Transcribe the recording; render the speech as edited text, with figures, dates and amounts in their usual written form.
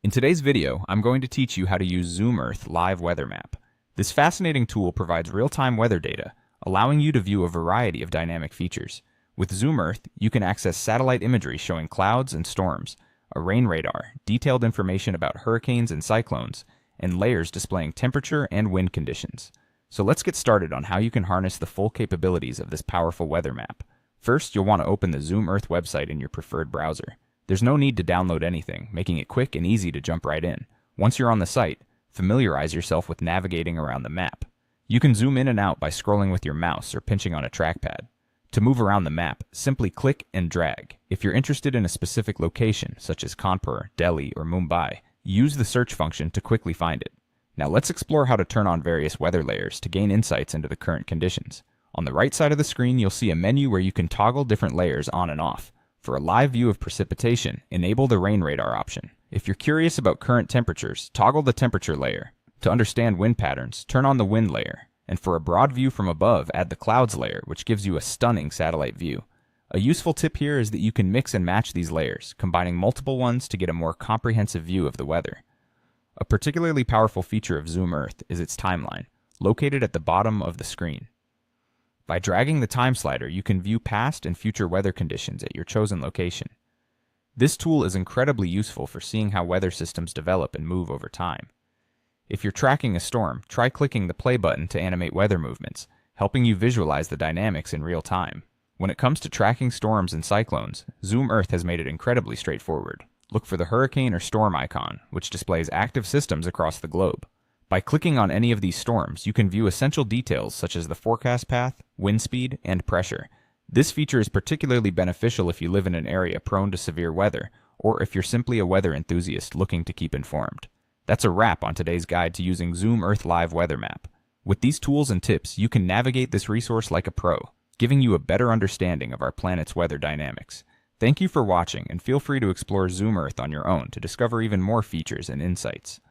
In today's video, I'm going to teach you how to use Zoom Earth Live Weather Map. This fascinating tool provides real-time weather data, allowing you to view a variety of dynamic features. With Zoom Earth, you can access satellite imagery showing clouds and storms, a rain radar, detailed information about hurricanes and cyclones, and layers displaying temperature and wind conditions. So let's get started on how you can harness the full capabilities of this powerful weather map. First, you'll want to open the Zoom Earth website in your preferred browser. There's no need to download anything, making it quick and easy to jump right in. Once you're on the site, familiarize yourself with navigating around the map. You can zoom in and out by scrolling with your mouse or pinching on a trackpad. To move around the map, simply click and drag. If you're interested in a specific location, such as Kanpur, Delhi, or Mumbai, use the search function to quickly find it. Now let's explore how to turn on various weather layers to gain insights into the current conditions. On the right side of the screen, you'll see a menu where you can toggle different layers on and off. For a live view of precipitation, enable the rain radar option. If you're curious about current temperatures, toggle the temperature layer. To understand wind patterns, turn on the wind layer. And for a broad view from above, add the clouds layer, which gives you a stunning satellite view. A useful tip here is that you can mix and match these layers, combining multiple ones to get a more comprehensive view of the weather. A particularly powerful feature of Zoom Earth is its timeline, located at the bottom of the screen. By dragging the time slider, you can view past and future weather conditions at your chosen location. This tool is incredibly useful for seeing how weather systems develop and move over time. If you're tracking a storm, try clicking the play button to animate weather movements, helping you visualize the dynamics in real time. When it comes to tracking storms and cyclones, Zoom Earth has made it incredibly straightforward. Look for the hurricane or storm icon, which displays active systems across the globe. By clicking on any of these storms, you can view essential details such as the forecast path, wind speed, and pressure. This feature is particularly beneficial if you live in an area prone to severe weather, or if you're simply a weather enthusiast looking to keep informed. That's a wrap on today's guide to using Zoom Earth Live Weather Map. With these tools and tips, you can navigate this resource like a pro, giving you a better understanding of our planet's weather dynamics. Thank you for watching, and feel free to explore Zoom Earth on your own to discover even more features and insights.